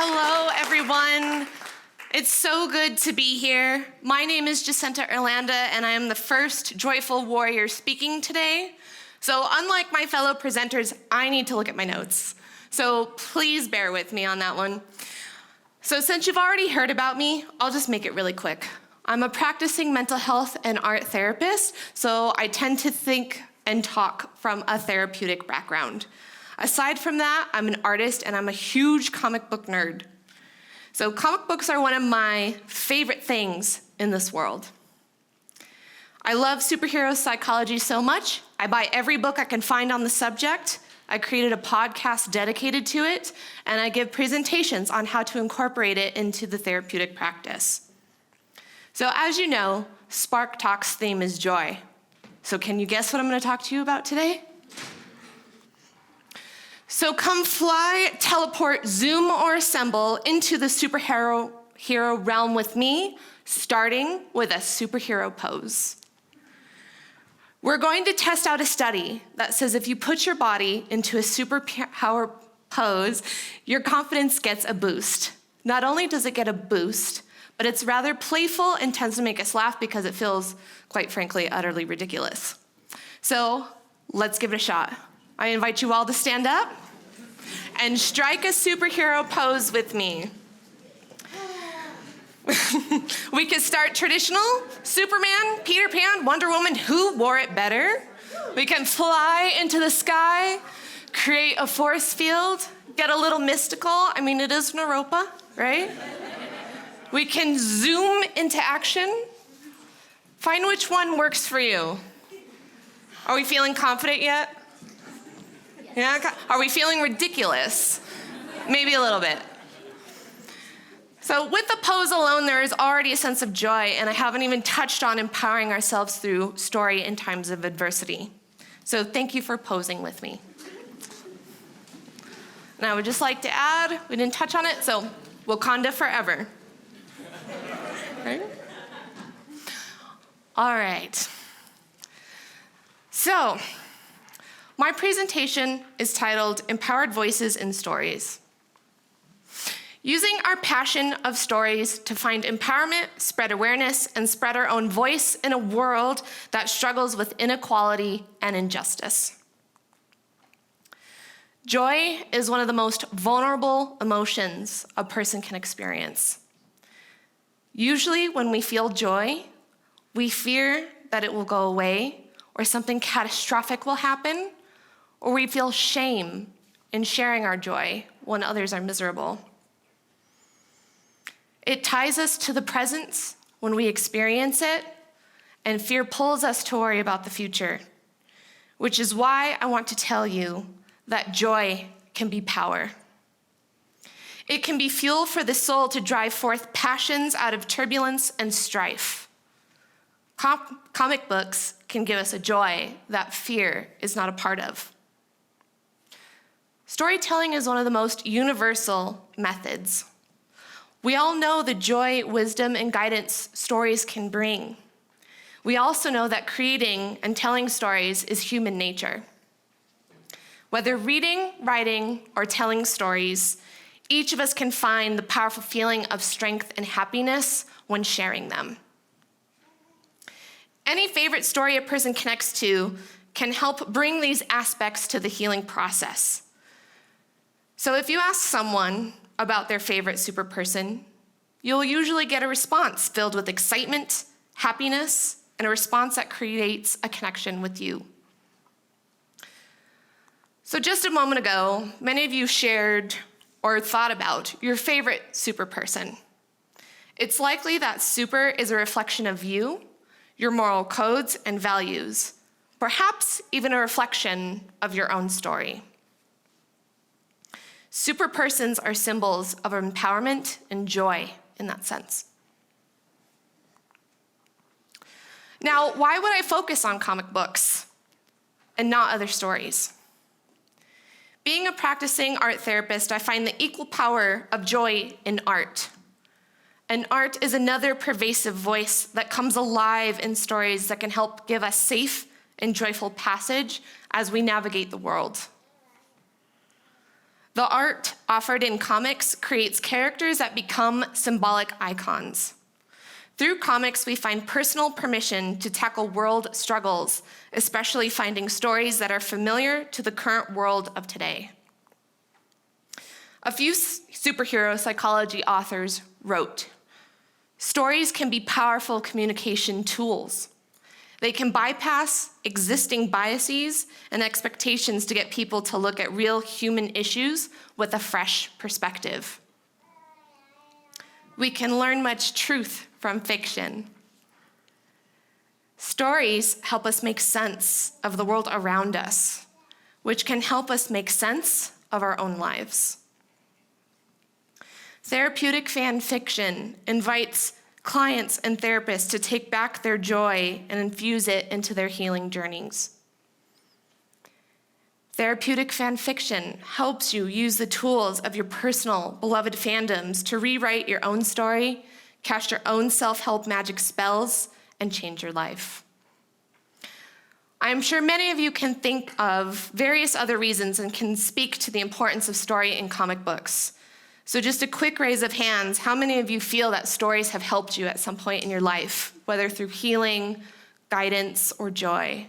Hello, everyone. It's so good to be here. My name is Jacenta, Irlanda, and I am the first joyful warrior speaking today. So unlike my fellow presenters, I need to look at my notes. So please bear with me on that one. So since you've already heard about me, I'll just make it really quick. I'm a practicing mental health and art therapist, so I tend to think and talk from a therapeutic background. Aside from that, I'm an artist and I'm a huge comic book nerd. So comic books are one of my favorite things in this world. I love superhero psychology so much, I buy every book I can find on the subject. I created a podcast dedicated to it, and I give presentations on how to incorporate it into the therapeutic practice. So as you know, SparkTalks' theme is joy. So can you guess what I'm going to talk to you about today? So come fly, teleport, zoom, or assemble into the superhero realm with me, starting with a superhero pose. We're going to test out a study that says if you put your body into a superpower pose, your confidence gets a boost. Not only does it get a boost, but it's rather playful and tends to make us laugh because it feels, quite frankly, utterly ridiculous. So let's give it a shot. I invite you all to stand up and strike a superhero pose with me. We could start traditional, Superman, Peter Pan, Wonder Woman, who wore it better? We can fly into the sky, create a force field, get a little mystical. I mean, it is Naropa, right? We can zoom into action. Find which one works for you. Are we feeling confident yet? Yeah? Are we feeling ridiculous? Maybe a little bit. So with the pose alone, there is already a sense of joy, and I haven't even touched on empowering ourselves through story in times of adversity. So thank you for posing with me. And I would just like to add, we didn't touch on it, so Wakanda forever. Right? All right. So, my presentation is titled Empowered Voices in Stories. Using our passion of stories to find empowerment, spread awareness, and spread our own voice in a world that struggles with inequality and injustice. Joy is one of the most vulnerable emotions a person can experience. Usually when we feel joy, we fear that it will go away or something catastrophic will happen, or we feel shame in sharing our joy when others are miserable. It ties us to the present when we experience it, and fear pulls us to worry about the future, which is why I want to tell you that joy can be power. It can be fuel for the soul to drive forth passions out of turbulence and strife. Comic books can give us a joy that fear is not a part of. Storytelling is one of the most universal methods. We all know the joy, wisdom, and guidance stories can bring. We also know that creating and telling stories is human nature. Whether reading, writing, or telling stories, each of us can find the powerful feeling of strength and happiness when sharing them. Any favorite story a person connects to can help bring these aspects to the healing process. So if you ask someone about their favorite super person, you'll usually get a response filled with excitement, happiness, and a response that creates a connection with you. So just a moment ago, many of you shared or thought about your favorite super person. It's likely that super is a reflection of you, your moral codes and values, perhaps even a reflection of your own story. Super persons are symbols of empowerment and joy in that sense. Now, why would I focus on comic books and not other stories? Being a practicing art therapist, I find the equal power of joy in art. And art is another pervasive voice that comes alive in stories that can help give us safe and joyful passage as we navigate the world. The art offered in comics creates characters that become symbolic icons. Through comics, we find personal permission to tackle world struggles, especially finding stories that are familiar to the current world of today. A few superhero psychology authors wrote, "Stories can be powerful communication tools. They can bypass existing biases and expectations to get people to look at real human issues with a fresh perspective. We can learn much truth from fiction. Stories help us make sense of the world around us, which can help us make sense of our own lives." Therapeutic fan fiction invites clients and therapists to take back their joy and infuse it into their healing journeys. Therapeutic fan fiction helps you use the tools of your personal, beloved fandoms to rewrite your own story, cast your own self-help magic spells, and change your life. I'm sure many of you can think of various other reasons and can speak to the importance of story in comic books. So just a quick raise of hands, how many of you feel that stories have helped you at some point in your life, whether through healing, guidance, or joy?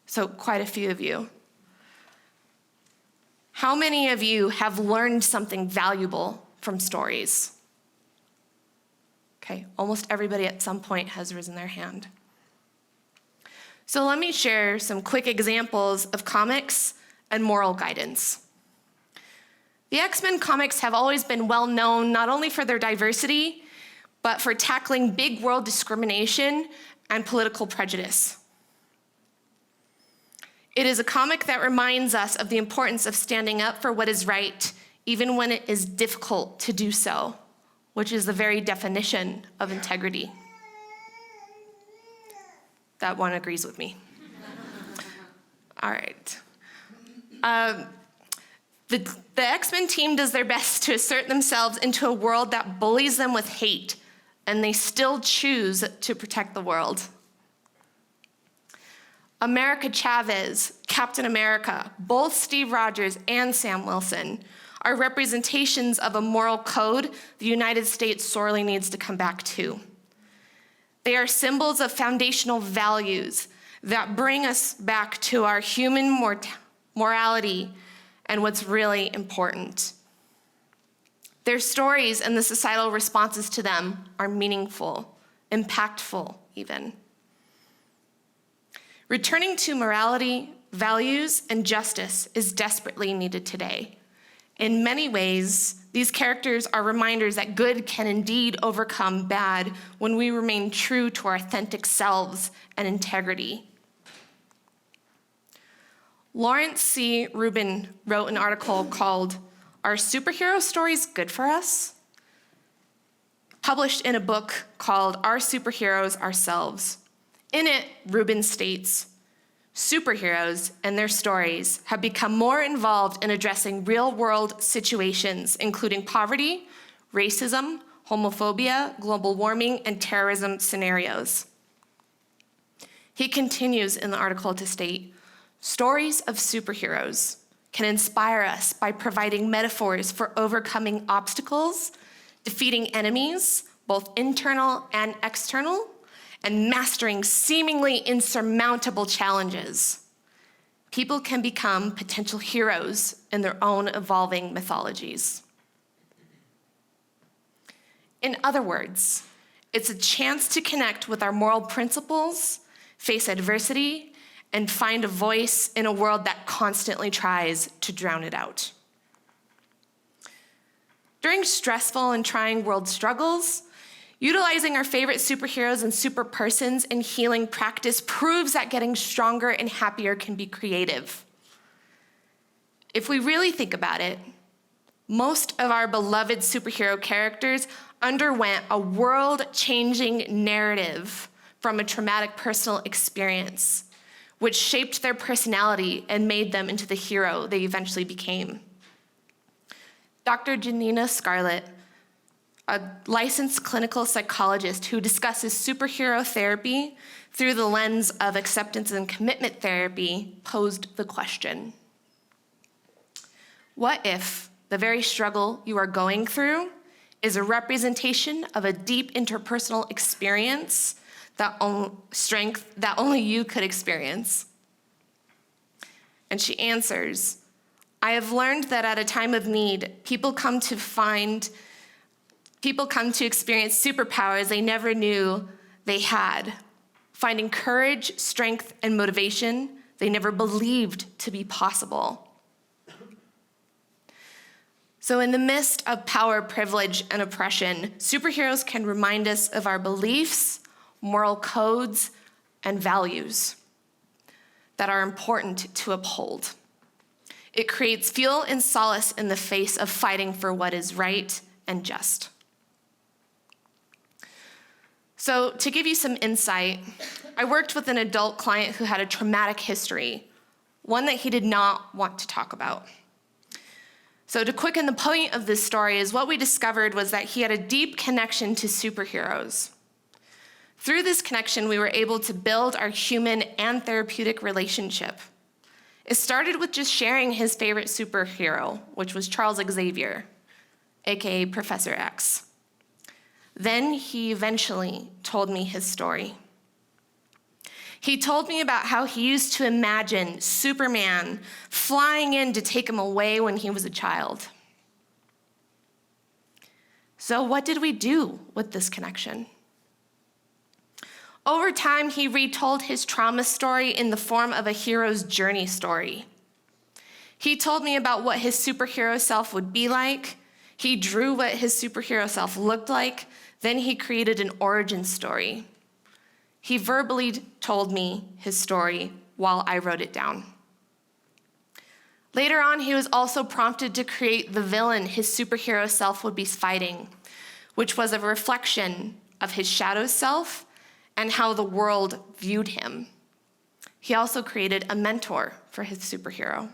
So quite a few of you. How many of you have learned something valuable from stories? Okay, almost everybody at some point has risen their hand. So let me share some quick examples of comics and moral guidance. The X-Men comics have always been well known not only for their diversity, but for tackling big world discrimination and political prejudice. It is a comic that reminds us of the importance of standing up for what is right, even when it is difficult to do so, which is the very definition of integrity. That one agrees with me. All right. The X-Men team does their best to assert themselves into a world that bullies them with hate, and they still choose to protect the world. America Chavez, Captain America, both Steve Rogers and Sam Wilson are representations of a moral code the United States sorely needs to come back to. They are symbols of foundational values that bring us back to our human morality and what's really important. Their stories and the societal responses to them are meaningful, impactful even. Returning to morality, values, and justice is desperately needed today. In many ways, these characters are reminders that good can indeed overcome bad when we remain true to our authentic selves and integrity. Lawrence C. Rubin wrote an article called "Are Superhero Stories Good for Us?" published in a book called "Are Superheroes Ourselves?" In it, Rubin states, "Superheroes and their stories have become more involved in addressing real-world situations, including poverty, racism, homophobia, global warming, and terrorism scenarios." He continues in the article to state, "Stories of superheroes can inspire us by providing metaphors for overcoming obstacles, defeating enemies, both internal and external, and mastering seemingly insurmountable challenges. People can become potential heroes in their own evolving mythologies." In other words, it's a chance to connect with our moral principles, face adversity, and find a voice in a world that constantly tries to drown it out. During stressful and trying world struggles, utilizing our favorite superheroes and superpersons in healing practice proves that getting stronger and happier can be creative. If we really think about it, most of our beloved superhero characters underwent a world-changing narrative from a traumatic personal experience, which shaped their personality and made them into the hero they eventually became. Dr. Janina Scarlett, a licensed clinical psychologist who discusses superhero therapy through the lens of acceptance and commitment therapy, posed the question: what if the the very struggle you are going through, is a representation of a deep interpersonal experience strength that only you could experience. And she answers, I have learned that at a time of need, people come to experience superpowers they never knew they had, finding courage, strength, and motivation they never believed to be possible. So in the midst of power, privilege, and oppression, superheroes can remind us of our beliefs, moral codes, and values that are important to uphold. It creates fuel and solace in the face of fighting for what is right and just. So to give you some insight, I worked with an adult client who had a traumatic history, one that he did not want to talk about. So to quicken the point of this story is what we discovered was that he had a deep connection to superheroes. Through this connection, we were able to build our human and therapeutic relationship. It started with just sharing his favorite superhero, which was Charles Xavier, aka Professor X. Then he eventually told me his story. He told me about how he used to imagine Superman flying in to take him away when he was a child. So what did we do with this connection? Over time, he retold his trauma story in the form of a hero's journey story. He told me about what his superhero self would be like. He drew what his superhero self looked like. Then he created an origin story. He verbally told me his story while I wrote it down. Later on, he was also prompted to create the villain his superhero self would be fighting, which was a reflection of his shadow self and how the world viewed him. He also created a mentor for his superhero.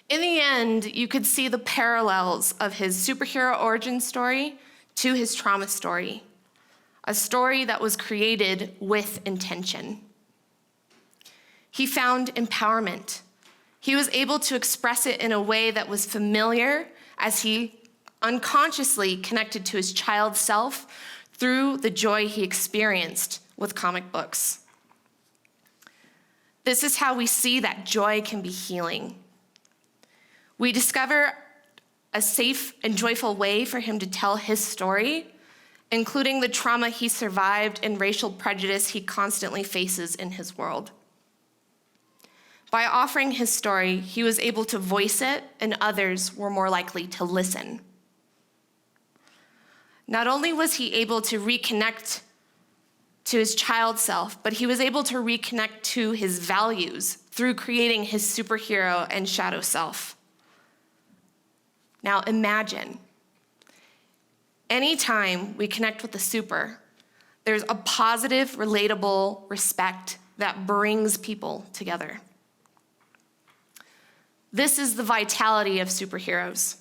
In the end, you could see the parallels of his superhero origin story to his trauma story, a story that was created with intention. He found empowerment. He was able to express it in a way that was familiar as he unconsciously connected to his child self through the joy he experienced with comic books. This is how we see that joy can be healing. We discover a safe and joyful way for him to tell his story, including the trauma he survived and racial prejudice he constantly faces in his world. By offering his story, he was able to voice it, and others were more likely to listen. Not only was he able to reconnect to his child self, but he was able to reconnect to his values through creating his superhero and shadow self. Now imagine, anytime we connect with the super, there's a positive, relatable respect that brings people together. This is the vitality of superheroes.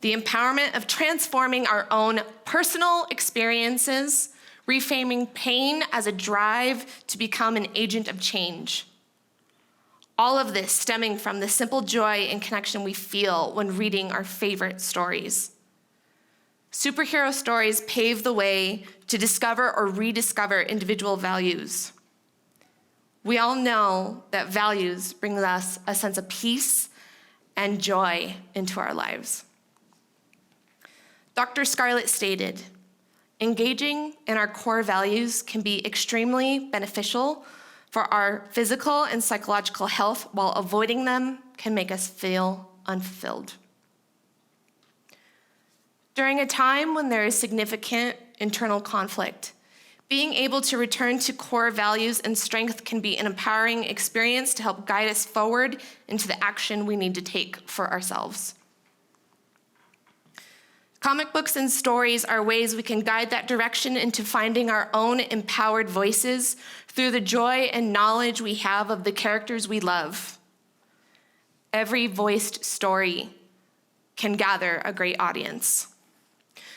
The empowerment of transforming our own personal experiences, reframing pain as a drive to become an agent of change. All of this stemming from the simple joy and connection we feel when reading our favorite stories. Superhero stories pave the way to discover or rediscover individual values. We all know that values bring us a sense of peace and joy into our lives. Dr. Scarlett stated, engaging in our core values can be extremely beneficial for our physical and psychological health, while avoiding them can make us feel unfulfilled. During a time when there is significant internal conflict, being able to return to core values and strength can be an empowering experience to help guide us forward into the action we need to take for ourselves. Comic books and stories are ways we can guide that direction into finding our own empowered voices through the joy and knowledge we have of the characters we love. Every voiced story can gather a great audience.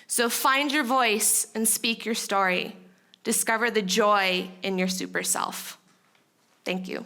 So find your voice and speak your story. Discover the joy in your super self. Thank you.